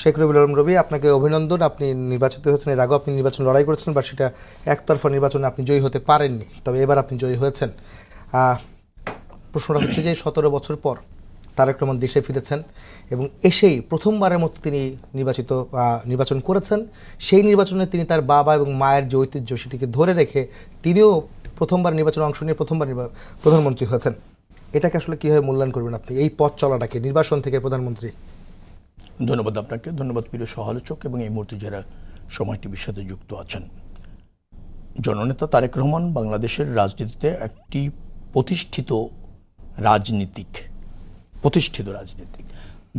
শেখ রবিউল আলম রবি, আপনাকে অভিনন্দন। আপনি নির্বাচিত হয়েছেন। এর আগেও আপনি নির্বাচন লড়াই করেছেন, বা সেটা একতরফা নির্বাচনে আপনি জয়ী হতে পারেননি, তবে এবার আপনি জয়ী হয়েছেন। প্রশ্নটা হচ্ছে যে 17 বছর পর তারেক রহমান দেশে ফিরেছেন এবং এসেই প্রথমবারের মতো তিনি নির্বাচন করেছেন। সেই নির্বাচনে তিনি তার বাবা এবং মায়ের যে ঐতিহ্য সেটিকে ধরে রেখে তিনিও প্রথমবার নির্বাচনে অংশ নিয়ে প্রথমবার প্রধানমন্ত্রী হয়েছেন। এটাকে আসলে কীভাবে মূল্যায়ন করবেন আপনি, এই পথ চলাটাকে, নির্বাচন থেকে প্রধানমন্ত্রী? ধন্যবাদ আপনাকে, ধন্যবাদ প্রিয় সহালোচক এবং এই মুহূর্তে যারা সময় টিভির সাথে যুক্ত আছেন। জননেতা তারেক রহমান বাংলাদেশের রাজনীতিতে একটি প্রতিষ্ঠিত রাজনীতিক।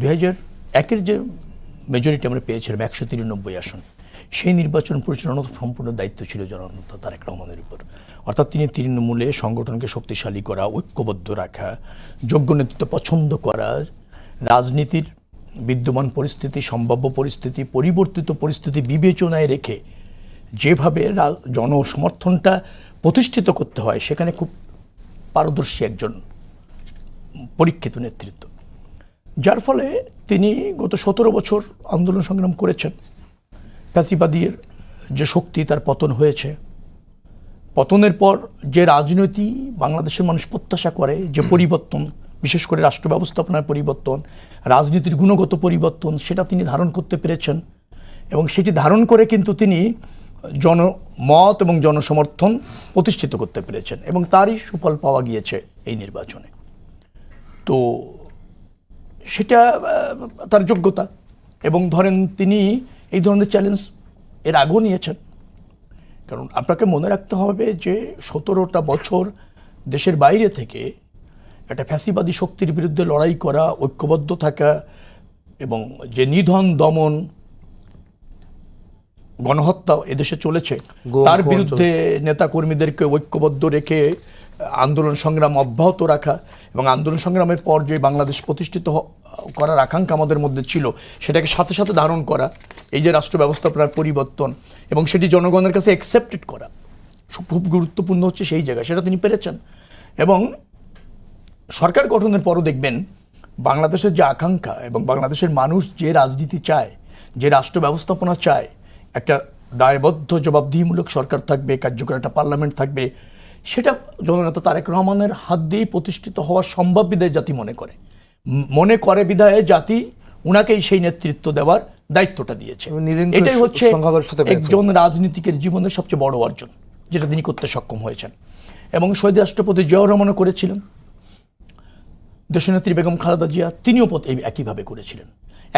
2001-এর যে মেজরিটি আমরা পেয়েছিলাম 193 আসন, সেই নির্বাচন পরিচালনার সম্পূর্ণ দায়িত্ব ছিল জননেতা তারেক রহমানের উপর। অর্থাৎ তিনি তৃণমূলে সংগঠনকে শক্তিশালী করা, ঐক্যবদ্ধ রাখা, যোগ্য নেতৃত্ব পছন্দ করা, রাজনীতির বিদ্যমান পরিস্থিতি, সম্ভাব্য পরিস্থিতি, পরিবর্তিত পরিস্থিতি বিবেচনায় রেখে যেভাবে জনসমর্থনটা প্রতিষ্ঠিত করতে হয় সেখানে খুব পারদর্শী একজন পরীক্ষিত নেতৃত্ব, যার ফলে তিনি গত 17 বছর আন্দোলন সংগ্রাম করেছেন। ফ্যাসিবাদীর যে শক্তি, তার পতন হয়েছে। পতনের পর যে রাজনীতি বাংলাদেশের মানুষ প্রত্যাশা করে, যে পরিবর্তন, বিশেষ করে রাষ্ট্র ব্যবস্থাপনার পরিবর্তন, রাজনীতির গুণগত পরিবর্তন, সেটা তিনি ধারণ করতে পেরেছেন। এবং সেটি ধারণ করে কিন্তু তিনি জনমত এবং জনসমর্থন প্রতিষ্ঠিত করতে পেরেছেন এবং তারই সুফল পাওয়া গিয়েছে এই নির্বাচনে। তো সেটা তার যোগ্যতা। এবং ধরেন তিনি এই ধরনের চ্যালেঞ্জ এর আগেও নিয়েছেন। কারণ আপনাকে মনে রাখতে হবে যে 17টা বছর দেশের বাইরে থেকে একটা ফ্যাসিবাদী শক্তির বিরুদ্ধে লড়াই করা, ঐক্যবদ্ধ থাকা এবং যে নিধন, দমন, গণহত্যা এদেশে চলেছে, তার বিরুদ্ধে নেতাকর্মীদেরকে ঐক্যবদ্ধ রেখে আন্দোলন সংগ্রাম অব্যাহত রাখা এবং আন্দোলন সংগ্রামের পর যে বাংলাদেশ প্রতিষ্ঠিত করার আকাঙ্ক্ষা আমাদের মধ্যে ছিল সেটাকে সাথে সাথে ধারণ করা, এই যে রাষ্ট্র ব্যবস্থাপনার পরিবর্তন এবং সেটি জনগণের কাছে অ্যাকসেপ্টেড করা খুব গুরুত্বপূর্ণ হচ্ছে সেই জায়গা, সেটা তিনি পেরেছেন। এবং সরকার গঠনের পরও দেখবেন বাংলাদেশের যে আকাঙ্ক্ষা এবং বাংলাদেশের মানুষ যে রাজনীতি চায়, যে রাষ্ট্র ব্যবস্থাপনা চায়, একটা দায়বদ্ধ জবাবদিহিমূলক সরকার থাকবে, কার্যকর একটা পার্লামেন্ট থাকবে, সেটা জননেতা তারেক রহমানের হাত দিয়েই প্রতিষ্ঠিত হওয়া সম্ভব বিধায় জাতি মনে করে বিধায় জাতি উনাকেই সেই নেতৃত্ব দেওয়ার দায়িত্বটা দিয়েছে। এটাই হচ্ছে একজন রাজনীতিকের জীবনের সবচেয়ে বড় অর্জন, যেটা তিনি করতে সক্ষম হয়েছেন। এবং শহীদ রাষ্ট্রপতি জিয়াউর রহমানও করেছিলেন, দেশনেত্রী বেগম খালেদা জিয়া তিনিও একইভাবে করেছিলেন।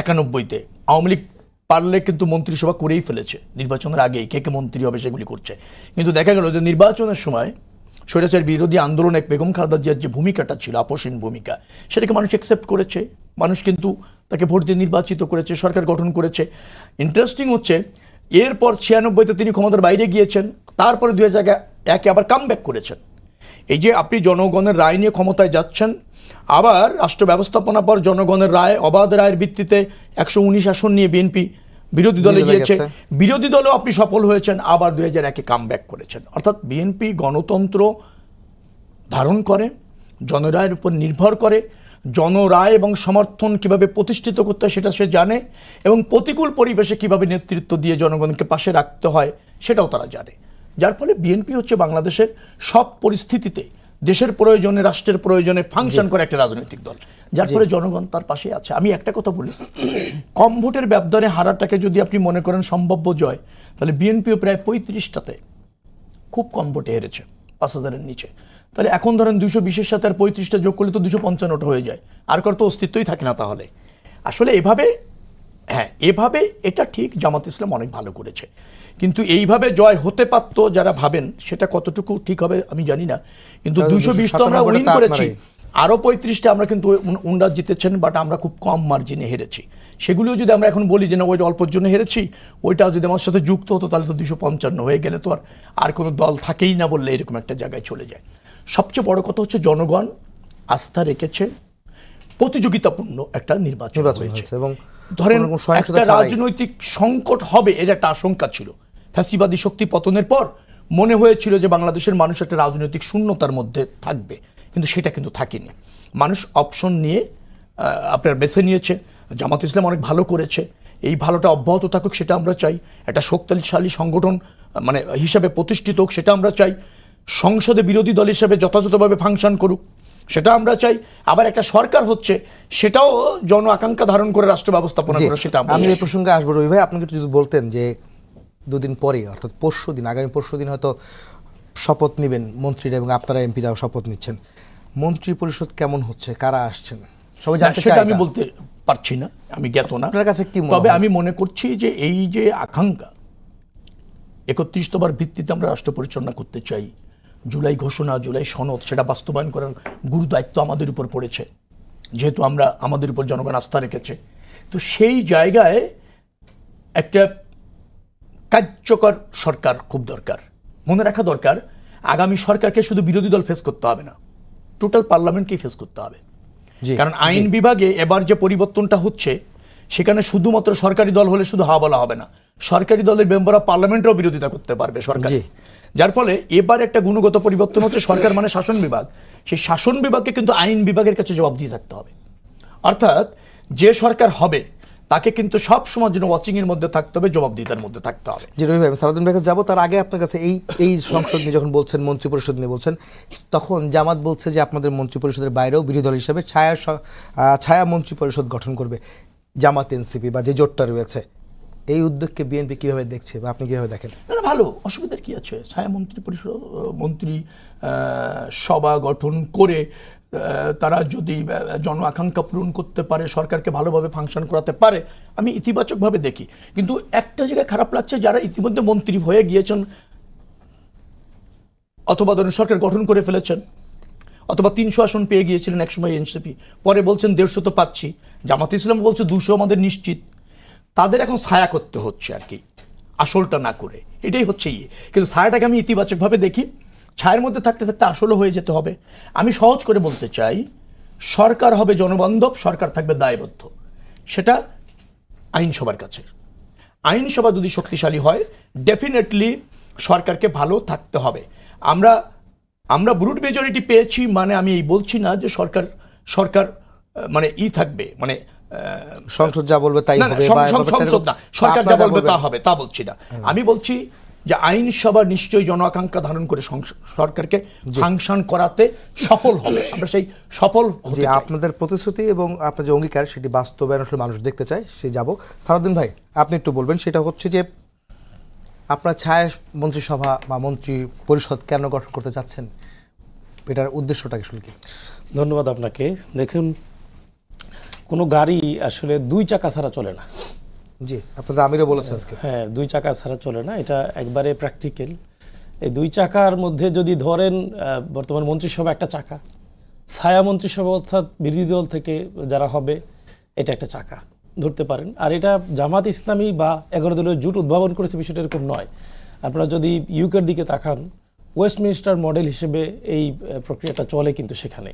91-তে আওয়ামী লীগ পারলে কিন্তু মন্ত্রিসভা করেই ফেলেছে, নির্বাচনের আগেই কে কে মন্ত্রী হবে সেগুলি করছে। কিন্তু দেখা গেল যে নির্বাচনের সময় স্বৈরাচার বিরোধী আন্দোলনে বেগম খালেদা জিয়ার যে ভূমিকাটা ছিল, আপোষহীন ভূমিকা, সেটাকে মানুষ অ্যাকসেপ্ট করেছে। মানুষ কিন্তু তাকে ভোট দিয়ে নির্বাচিত করেছে, সরকার গঠন করেছে। ইন্টারেস্টিং হচ্ছে এরপর 96-তে তিনি ক্ষমতার বাইরে গিয়েছেন, তারপরে 2001-এ আবার কামব্যাক করেছেন। এই যে আপনি জনগণের রায় নিয়ে ক্ষমতায় যাচ্ছেন, আবার রাষ্ট্র ব্যবস্থাপনা পর জনগণের রায়, অবাধ রায়ের ভিত্তিতে 119 আসন নিয়ে বিএনপি বিরোধী দলে গিয়েছে, বিরোধী দলেও আপনি সফল হয়েছেন, আবার 2001-এ কামব্যাক করেছেন। অর্থাৎ বিএনপি গণতন্ত্র ধারণ করে, জনরায়ের উপর নির্ভর করে, জনরায় এবং সমর্থন কিভাবে প্রতিষ্ঠিত করতে হয় সেটা সে জানে, এবং প্রতিকূল পরিবেশে কিভাবে নেতৃত্ব দিয়ে জনগণকে পাশে রাখতে হয় সেটাও তারা জানে। যার ফলে বিএনপি হচ্ছে বাংলাদেশের সব পরিস্থিতিতে দেশের প্রয়োজনে, রাষ্ট্রের প্রয়োজনে ফাংশন করে একটা রাজনৈতিক দল, যার ফলে জনগণ তার পাশে আছে। আমি একটা কথা বলি, কম ভোটের ব্যবধানে হারাটাকে যদি আপনি মনে করেন সম্ভাব্য জয়, তাহলে বিএনপিও প্রায় 35টাতে খুব কম ভোটে হেরেছে, 5000-এর নিচে। তাহলে এখন ধরেন 220-এর সাথে আর 35টা যোগ করলে তো 255টা হয়ে যায়, আর কার তো অস্তিত্বই থাকে না। তাহলে আসলে এভাবে এটা ঠিক জামাত ইসলাম অনেক ভালো করেছে, কিন্তু এইভাবে জয় হতে পারত যারা ভাবেন, সেটা কতটুকু ঠিক হবে আমি জানি না। কিন্তু 220 তো আমরা উইন করেছি, আরও 35টা আমরা কিন্তু উনরা জিতেছেন, বাট আমরা খুব কম মার্জিনে হেরেছি। সেগুলিও যদি আমরা এখন বলি যে না ওইটা অল্পর জন্য হেরেছি, ওইটাও যদি আমার সাথে যুক্ত হতো তাহলে তো 255 হয়ে গেলে তো আর কোনো দল থাকেই না বললে এরকম একটা জায়গায় চলে যায়। সবচেয়ে বড় কথা হচ্ছে জনগণ আস্থা রেখেছে, প্রতিযোগিতাপূর্ণ একটা নির্বাচন হয়েছে। এবং ধরেন একটা রাজনৈতিক সংকট হবে এর একটা আশঙ্কা ছিল। ফ্যাসিবাদী শক্তি পতনের পর মনে হয়েছিল যে বাংলাদেশের মানুষ একটা রাজনৈতিক শূন্যতার মধ্যে থাকবে, কিন্তু সেটা কিন্তু থাকেনি। মানুষ অপশন নিয়ে আপনার বেছে নিয়েছে। জামাত ইসলাম অনেক ভালো করেছে এই ভালোটা অব্যাহত থাকুক সেটা আমরা চাই, একটা শক্তিশালী সংগঠন মানে হিসাবে প্রতিষ্ঠিত হোক সেটা আমরা চাই, সংসদে বিরোধী দল হিসেবে যথাযথভাবে ফাংশন করুক সেটা আমরা চাই, আবার একটা সরকার হচ্ছে সেটাও জন আকাঙ্ক্ষা ধারণ করে রাষ্ট্র ব্যবস্থাপনা জি, করে সেটা আমরা আমি চাই। এই প্রসঙ্গে আসবো রবি ভাই, আপনাকে একটু যদি বলতেন যে দুদিন পরে অর্থাৎ পরশুদিন, আগামী পরশুদিন হয়তো শপথ নেবেন মন্ত্রীরা এবং আপনারা এমপিরাও শপথ নিচ্ছেন, মন্ত্রী পরিষদ কেমন হচ্ছে, কারা আসছেন, সবাই জানতে সেটা চায় আমি এটা। বলতে পারছি না, আমি জ্ঞাত না। আপনার কাছে কি মনে তবে হয়? আমি মনে করছি যে এই যে আকাঙ্ক্ষা 31তম ভিত্তিতে আমরা রাষ্ট্র পরিচালনা করতে চাই, জুলাই ঘোষণা, জুলাই সনদ, সেটা বাস্তবায়ন করার গুরু দায়িত্ব আমাদের উপর পড়েছে, যেহেতু আমরা আমাদের উপর জনগণ আস্থা রেখেছে। তো সেই জায়গায় একটা কার্যকর সরকার খুব দরকার। মনে রাখা দরকার, আগামী সরকারকে শুধু বিরোধী দল ফেস করতে হবে না, টোটাল পার্লামেন্টকেই ফেস করতে হবে। জি, কারণ আইন বিভাগে এবার যে পরিবর্তনটা হচ্ছে সেখানে শুধুমাত্র সরকারি দল হলে শুধু হা বলা হবে না, সরকারি দলের মেম্বার অফ পার্লামেন্টও বিরোধিতা করতে পারবে সরকার। জি। যার ফলে এবার একটা গুণগত পরিবর্তন হচ্ছে, সরকার মানে শাসন বিভাগ, সেই শাসন বিভাগকে কিন্তু আইন বিভাগের কাছে জবাব দিয়ে থাকতে হবে। অর্থাৎ যে সরকার হবে তাকে কিন্তু সব সময় জন্য ওয়াচিং এর মধ্যে থাকতে হবে, জবাবদিহিতার মধ্যে থাকতে হবে। জি রবি ভাই, আমি সারাদিন ভাইয়ের কাছে যাবো, তার আগে আপনার কাছে এই সংসদ নিয়ে যখন বলছেন, মন্ত্রী পরিষদ নিয়ে বলছেন, তখন জামাত বলছে যে আপনাদের মন্ত্রী পরিষদের বাইরেও বিরোধী দল হিসেবে ছায়া মন্ত্রী পরিষদ গঠন করবে জামাত এনসিপি বা যে জোটটা রয়েছে। এই উদ্যোগকে বিএনপি কিভাবে দেখছে বা আপনি কিভাবে দেখেন? না, ভালো, অসুবিধার কি আছে? ছায়া মন্ত্রী পরিষদ, মন্ত্রী সভা গঠন করে তারা যদি জন আকাঙ্ক্ষা পূরণ করতে পারে, সরকারকে ভালোভাবে ফাংশন করাতে পারে, আমি ইতিবাচকভাবে দেখি। কিন্তু একটা জায়গায় খারাপ লাগছে, যারা ইতিমধ্যে মন্ত্রী হয়ে গিয়েছেন অথবা ধরুন সরকার গঠন করে ফেলেছেন, অথবা 300 আসন পেয়ে গিয়েছিলেন একসময় এনসিপি, পরে বলছেন 150 তো পাচ্ছি, জামাত ইসলাম বলছে 200 আমাদের নিশ্চিত, তাদের এখন ছায়া করতে হচ্ছে আর কি, আসলটা না করে। এটাই হচ্ছে কিন্তু ছায়াটাকে আমি ইতিবাচকভাবে দেখি। ছায়ের মধ্যে থাকতে থাকতে আসলও হয়ে যেতে হবে। আমি সহজ করে বলতে চাই, সরকার হবে জনবান্ধব, সরকার থাকবে দায়বদ্ধ, সেটা আইনসভার কাছে। আইনসভা যদি শক্তিশালী হয়, ডেফিনেটলি সরকারকে ভালো থাকতে হবে। আমরা ব্রুট মেজরিটি পেয়েছি মানে আমি এই বলছি না যে সরকার মানে থাকবে, মানে সংসদ যা বলবে তাই না, না, হবে, সংসদ না, সরকার যা বলবে তা হবে, তা বলছি না। আমি বলছি যে আইনসভা নিশ্চয়ই জন আকাঙ্ক্ষা ধারণ করে সরকারকে ফাংশন করাতে সফল হবে। আমরা সেই সফল হতে যে চাই। আপনাদের প্রতিশ্রুতি এবং আপনার যে অঙ্গীকার সেটি বাস্তবায়ন আসলে মানুষ দেখতে চায়, সে যাব। সারাদিন ভাই, আপনি একটু বলবেন, সেটা হচ্ছে যে আপনার ছায়া মন্ত্রিসভা বা মন্ত্রী পরিষদ কেন গঠন করতে চাচ্ছেন, এটার উদ্দেশ্যটা আসলে কি? ধন্যবাদ আপনাকে। দেখুন, কোনো গাড়ি আসলে 2 চাকা ছাড়া চলে না। জি, আপনাদের আমিরও বলেছেন আজকে। হ্যাঁ, 2 চাকা ছাড়া চলে না, এটা একবারে প্র্যাকটিক্যাল। এই 2 চাকার মধ্যে যদি ধরেন বর্তমান মন্ত্রিসভা একটা চাকা, ছায়া মন্ত্রিসভা অর্থাৎ বিরোধী দল থেকে যারা হবে এটা একটা চাকা ধরতে পারেন। আর এটা জামাত ইসলামী বা 11 দলীয় জোট উদ্ভাবন করেছে, বিষয়টা এরকম নয়। আপনারা যদি ইউকের দিকে তাকান, ওয়েস্টমিনিস্টার মডেল হিসেবে এই প্রক্রিয়াটা চলে কিন্তু সেখানে।